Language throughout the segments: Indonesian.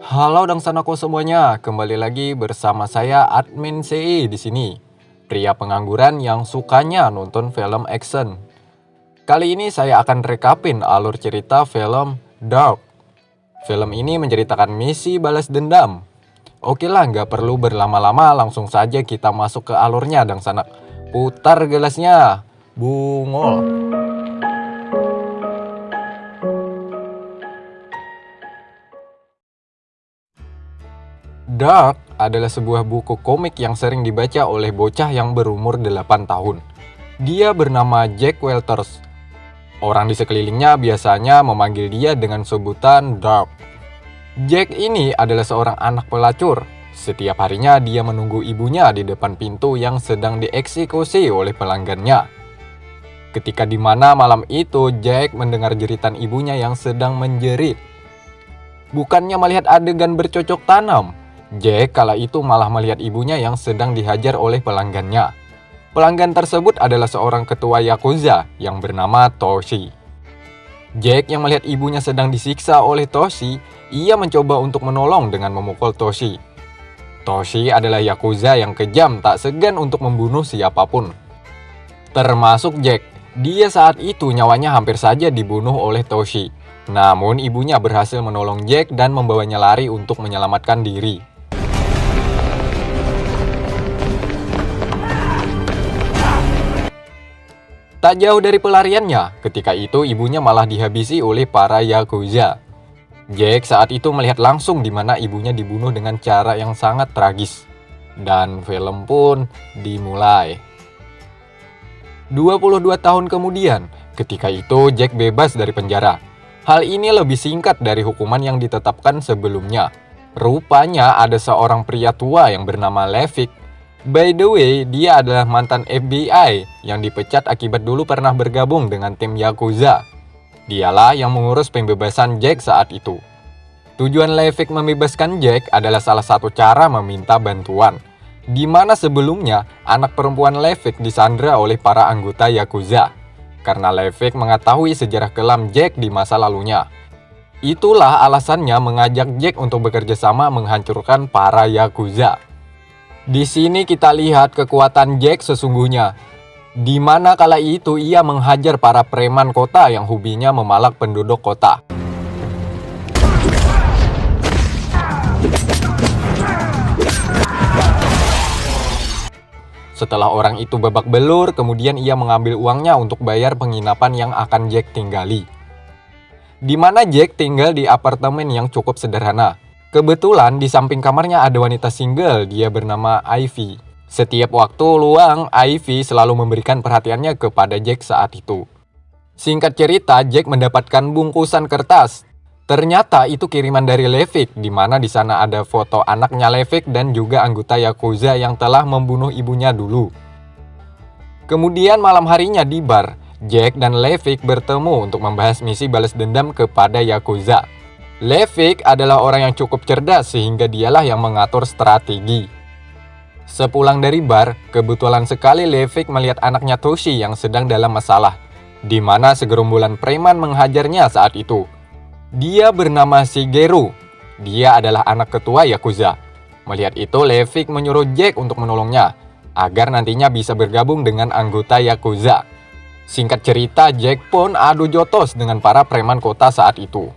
Halo Dangsanaku semuanya, kembali lagi bersama saya Admin CI di sini. Pria pengangguran yang sukanya nonton film action. Kali ini saya akan rekapin alur cerita film Dark. Film ini menceritakan misi balas dendam. Oke lah, nggak perlu berlama-lama, langsung saja kita masuk ke alurnya Dangsanak. Putar gelasnya, bungol. Dark adalah sebuah buku komik yang sering dibaca oleh bocah yang berumur 8 tahun. Dia bernama Jack Walters. Orang di sekelilingnya biasanya memanggil dia dengan sebutan Dark. Jack ini adalah seorang anak pelacur. Setiap harinya dia menunggu ibunya di depan pintu yang sedang dieksekusi oleh pelanggannya. Ketika di mana malam itu Jack mendengar jeritan ibunya yang sedang menjerit. Bukannya melihat adegan bercocok tanam, Jack kala itu malah melihat ibunya yang sedang dihajar oleh pelanggannya. Pelanggan tersebut adalah seorang ketua Yakuza yang bernama Toshi. Jack yang melihat ibunya sedang disiksa oleh Toshi, ia mencoba untuk menolong dengan memukul Toshi. Toshi adalah Yakuza yang kejam, tak segan untuk membunuh siapapun. Termasuk Jack. Dia saat itu nyawanya hampir saja dibunuh oleh Toshi. Namun ibunya berhasil menolong Jack dan membawanya lari untuk menyelamatkan diri. Tak jauh dari pelariannya, ketika itu ibunya malah dihabisi oleh para Yakuza. Jack saat itu melihat langsung di mana ibunya dibunuh dengan cara yang sangat tragis. Dan film pun dimulai. 22 tahun kemudian, ketika itu Jack bebas dari penjara. Hal ini lebih singkat dari hukuman yang ditetapkan sebelumnya. Rupanya ada seorang pria tua yang bernama Levick. By the way, dia adalah mantan FBI yang dipecat akibat dulu pernah bergabung dengan tim Yakuza. Dialah yang mengurus pembebasan Jack saat itu. Tujuan Levick membebaskan Jack adalah salah satu cara meminta bantuan, di mana sebelumnya anak perempuan Levick disandra oleh para anggota Yakuza, karena Levick mengetahui sejarah kelam Jack di masa lalunya. Itulah alasannya mengajak Jack untuk bekerja sama menghancurkan para Yakuza. Di sini kita lihat kekuatan Jack sesungguhnya, di mana kala itu ia menghajar para preman kota yang hobinya memalak penduduk kota. Setelah orang itu babak belur, kemudian ia mengambil uangnya untuk bayar penginapan yang akan Jack tinggali. Di mana Jack tinggal di apartemen yang cukup sederhana. Kebetulan di samping kamarnya ada wanita single, dia bernama Ivy. Setiap waktu luang, Ivy selalu memberikan perhatiannya kepada Jack saat itu. Singkat cerita, Jack mendapatkan bungkusan kertas. Ternyata itu kiriman dari Levick, di mana di sana ada foto anaknya Levick dan juga anggota Yakuza yang telah membunuh ibunya dulu. Kemudian malam harinya di bar, Jack dan Levick bertemu untuk membahas misi balas dendam kepada Yakuza. Levick adalah orang yang cukup cerdas sehingga dialah yang mengatur strategi. Sepulang dari bar, kebetulan sekali Levick melihat anaknya Toshi yang sedang dalam masalah, di mana segerombolan preman menghajarnya saat itu. Dia bernama Shigeru. Dia adalah anak ketua Yakuza. Melihat itu, Levick menyuruh Jack untuk menolongnya, agar nantinya bisa bergabung dengan anggota Yakuza. Singkat cerita, Jack pun adu jotos dengan para preman kota saat itu.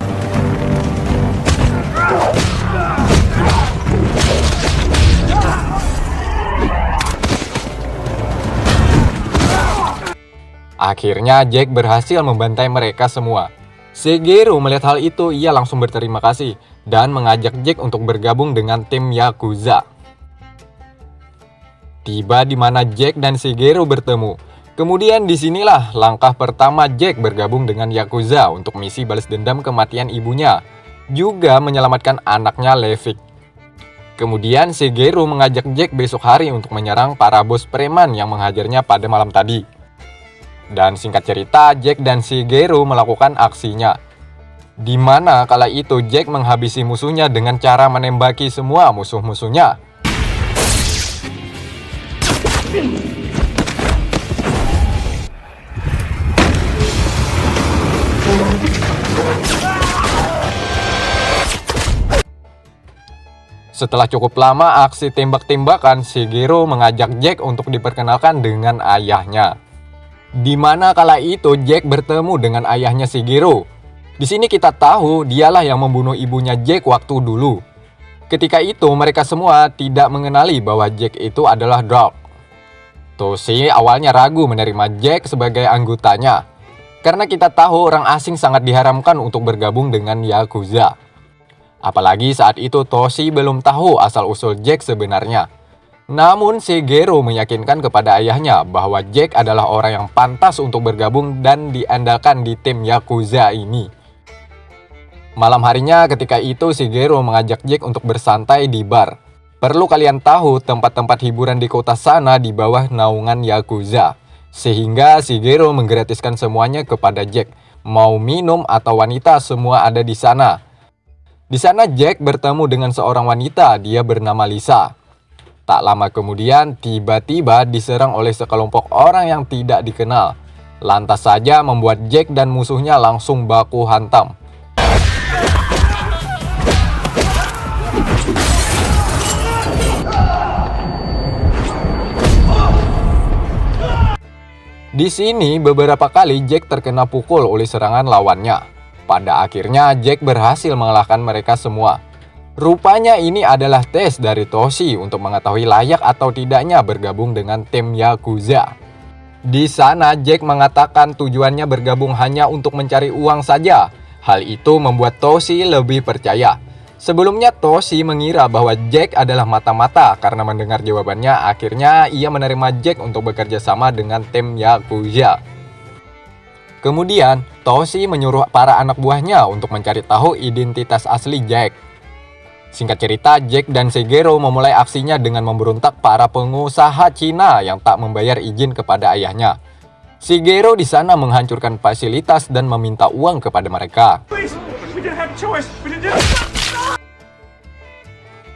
Akhirnya Jack berhasil membantai mereka semua. Shigeru melihat hal itu, ia langsung berterima kasih dan mengajak Jack untuk bergabung dengan tim Yakuza. Tiba di mana Jack dan Shigeru bertemu. Kemudian disinilah langkah pertama Jack bergabung dengan Yakuza untuk misi balas dendam kematian ibunya, juga menyelamatkan anaknya Levick. Kemudian Shigeru mengajak Jack besok hari untuk menyerang para bos preman yang menghajarnya pada malam tadi. Dan singkat cerita, Jack dan Shigeru melakukan aksinya. Di mana kala itu Jack menghabisi musuhnya dengan cara menembaki semua musuh-musuhnya. Setelah cukup lama aksi tembak-tembakan, Shigeru mengajak Jack untuk diperkenalkan dengan ayahnya. Di mana kala itu Jack bertemu dengan ayahnya Shigeru. Di sini kita tahu dialah yang membunuh ibunya Jack waktu dulu. Ketika itu mereka semua tidak mengenali bahwa Jack itu adalah Dark. Toshi awalnya ragu menerima Jack sebagai anggotanya, karena kita tahu orang asing sangat diharamkan untuk bergabung dengan Yakuza. Apalagi saat itu Toshi belum tahu asal-usul Jack sebenarnya. Namun Shigeru meyakinkan kepada ayahnya bahwa Jack adalah orang yang pantas untuk bergabung dan diandalkan di tim Yakuza ini. Malam harinya ketika itu Shigeru mengajak Jack untuk bersantai di bar. Perlu kalian tahu tempat-tempat hiburan di kota sana di bawah naungan Yakuza. Sehingga Shigeru menggratiskan semuanya kepada Jack. Mau minum atau wanita semua ada di sana. Di sana Jack bertemu dengan seorang wanita, dia bernama Lisa. Tak lama kemudian tiba-tiba diserang oleh sekelompok orang yang tidak dikenal. Lantas saja membuat Jack dan musuhnya langsung baku hantam. Di sini beberapa kali Jack terkena pukul oleh serangan lawannya. Pada akhirnya Jack berhasil mengalahkan mereka semua. Rupanya ini adalah tes dari Toshi untuk mengetahui layak atau tidaknya bergabung dengan tim Yakuza. Di sana Jack mengatakan tujuannya bergabung hanya untuk mencari uang saja. Hal itu membuat Toshi lebih percaya. Sebelumnya Toshi mengira bahwa Jack adalah mata-mata karena mendengar jawabannya akhirnya ia menerima Jack untuk bekerja sama dengan tim Yakuza. Kemudian, Toshi menyuruh para anak buahnya untuk mencari tahu identitas asli Jack. Singkat cerita, Jack dan Shigeru memulai aksinya dengan memberontak para pengusaha Cina yang tak membayar izin kepada ayahnya. Shigeru di sana menghancurkan fasilitas dan meminta uang kepada mereka.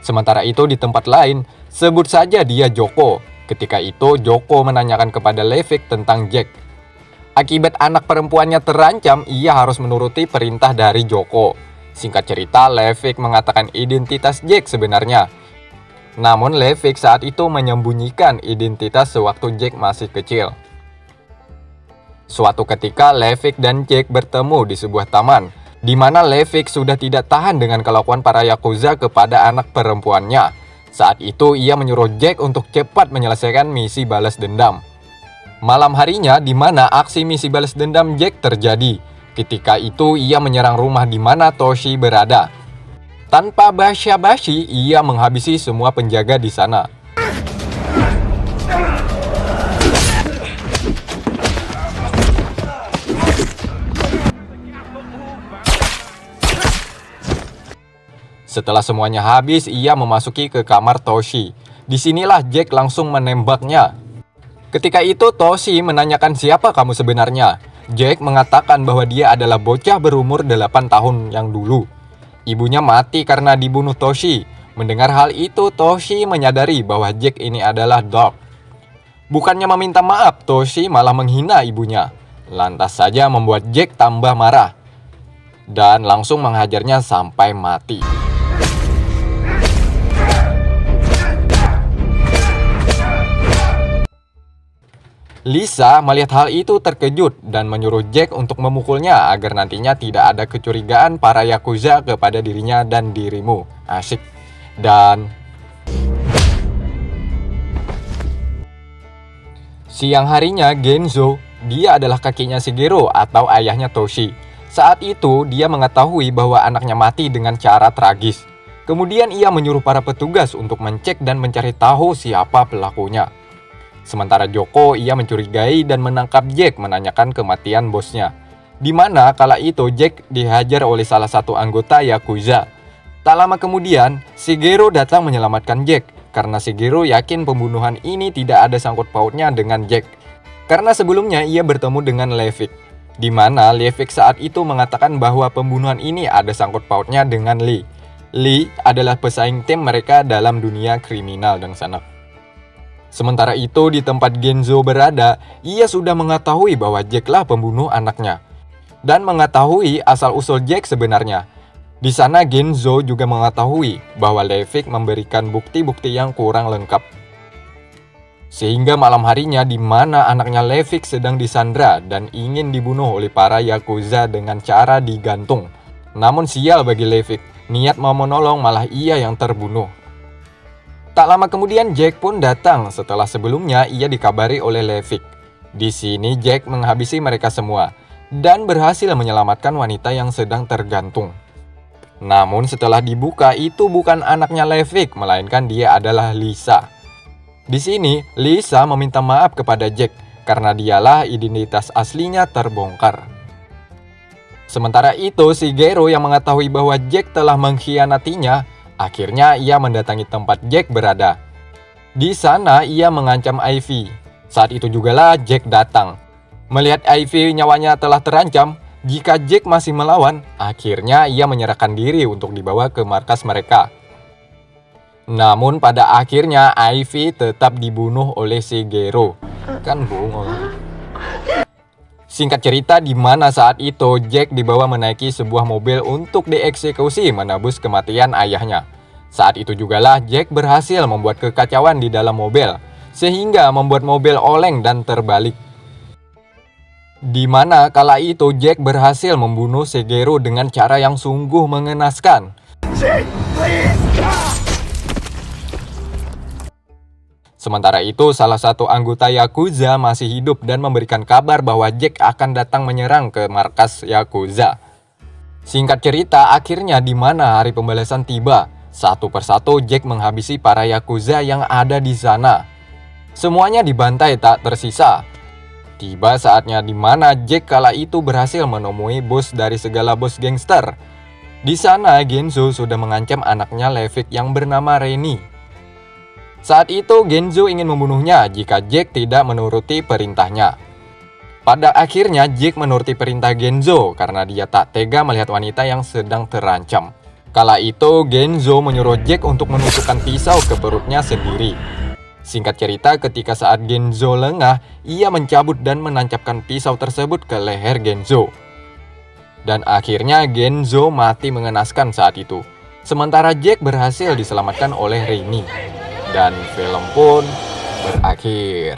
Sementara itu di tempat lain, sebut saja dia Joko. Ketika itu, Joko menanyakan kepada Levick tentang Jack. Akibat anak perempuannya terancam, ia harus menuruti perintah dari Joko. Singkat cerita, Levick mengatakan identitas Jack sebenarnya. Namun Levick saat itu menyembunyikan identitas sewaktu Jack masih kecil. Suatu ketika Levick dan Jack bertemu di sebuah taman, di mana Levick sudah tidak tahan dengan kelakuan para Yakuza kepada anak perempuannya. Saat itu ia menyuruh Jack untuk cepat menyelesaikan misi balas dendam. Malam harinya di mana aksi misi balas dendam Jack terjadi. Ketika itu ia menyerang rumah di mana Toshi berada. Tanpa basa-basi ia menghabisi semua penjaga di sana. Setelah semuanya habis, ia memasuki ke kamar Toshi. Disinilah Jack langsung menembaknya. Ketika itu Toshi menanyakan siapa kamu sebenarnya. Jack mengatakan bahwa dia adalah bocah berumur 8 tahun yang dulu. Ibunya mati karena dibunuh Toshi. Mendengar hal itu, Toshi menyadari bahwa Jack ini adalah Dark. Bukannya meminta maaf, Toshi malah menghina ibunya. Lantas saja membuat Jack tambah marah dan langsung menghajarnya sampai mati. Lisa melihat hal itu terkejut dan menyuruh Jack untuk memukulnya agar nantinya tidak ada kecurigaan para Yakuza kepada dirinya dan dirimu. Asik. Dan siang harinya Genzo, dia adalah kakinya Shigeru atau ayahnya Toshi. Saat itu dia mengetahui bahwa anaknya mati dengan cara tragis. Kemudian ia menyuruh para petugas untuk mencek dan mencari tahu siapa pelakunya. Sementara Joko, ia mencurigai dan menangkap Jack menanyakan kematian bosnya. Di mana kala itu Jack dihajar oleh salah satu anggota Yakuza. Tak lama kemudian, Shigeru datang menyelamatkan Jack. Karena Shigeru yakin pembunuhan ini tidak ada sangkut pautnya dengan Jack. Karena sebelumnya ia bertemu dengan Levick. Di mana Levick saat itu mengatakan bahwa pembunuhan ini ada sangkut pautnya dengan Lee. Lee adalah pesaing tim mereka dalam dunia kriminal dan sana. Sementara itu di tempat Genzo berada, ia sudah mengetahui bahwa Jacklah pembunuh anaknya. Dan mengetahui asal-usul Jack sebenarnya. Di sana Genzo juga mengetahui bahwa Levick memberikan bukti-bukti yang kurang lengkap. Sehingga malam harinya di mana anaknya Levick sedang disandra dan ingin dibunuh oleh para Yakuza dengan cara digantung. Namun sial bagi Levick, niat mau menolong malah ia yang terbunuh. Tak lama kemudian Jack pun datang setelah sebelumnya ia dikabari oleh Levick. Di sini Jack menghabisi mereka semua dan berhasil menyelamatkan wanita yang sedang tergantung. Namun setelah dibuka itu bukan anaknya Levick, melainkan dia adalah Lisa. Di sini Lisa meminta maaf kepada Jack karena dialah identitas aslinya terbongkar. Sementara itu Shigeru yang mengetahui bahwa Jack telah mengkhianatinya, akhirnya ia mendatangi tempat Jack berada. Di sana ia mengancam Ivy. Saat itu jugalah Jack datang. Melihat Ivy nyawanya telah terancam, jika Jack masih melawan, akhirnya ia menyerahkan diri untuk dibawa ke markas mereka. Namun pada akhirnya Ivy tetap dibunuh oleh Shigeru. Kan bungol. Singkat cerita di mana saat itu Jack dibawa menaiki sebuah mobil untuk dieksekusi menebus kematian ayahnya. Saat itu jugalah Jack berhasil membuat kekacauan di dalam mobil, sehingga membuat mobil oleng dan terbalik. Di mana kala itu Jack berhasil membunuh Shigeru dengan cara yang sungguh mengenaskan. Sementara itu salah satu anggota Yakuza masih hidup dan memberikan kabar bahwa Jack akan datang menyerang ke markas Yakuza. Singkat cerita akhirnya di mana hari pembalasan tiba, satu persatu Jack menghabisi para Yakuza yang ada di sana. Semuanya dibantai tak tersisa. Tiba saatnya di mana Jack kala itu berhasil menemui bos dari segala bos gangster. Di sana Genzo sudah mengancam anaknya Levick yang bernama Rennie. Saat itu Genzo ingin membunuhnya jika Jack tidak menuruti perintahnya. Pada akhirnya Jack menuruti perintah Genzo karena dia tak tega melihat wanita yang sedang terancam. Kala itu Genzo menyuruh Jack untuk menusukkan pisau ke perutnya sendiri. Singkat cerita ketika saat Genzo lengah, ia mencabut dan menancapkan pisau tersebut ke leher Genzo. Dan akhirnya Genzo mati mengenaskan saat itu. Sementara Jack berhasil diselamatkan oleh Rennie. Dan film pun berakhir.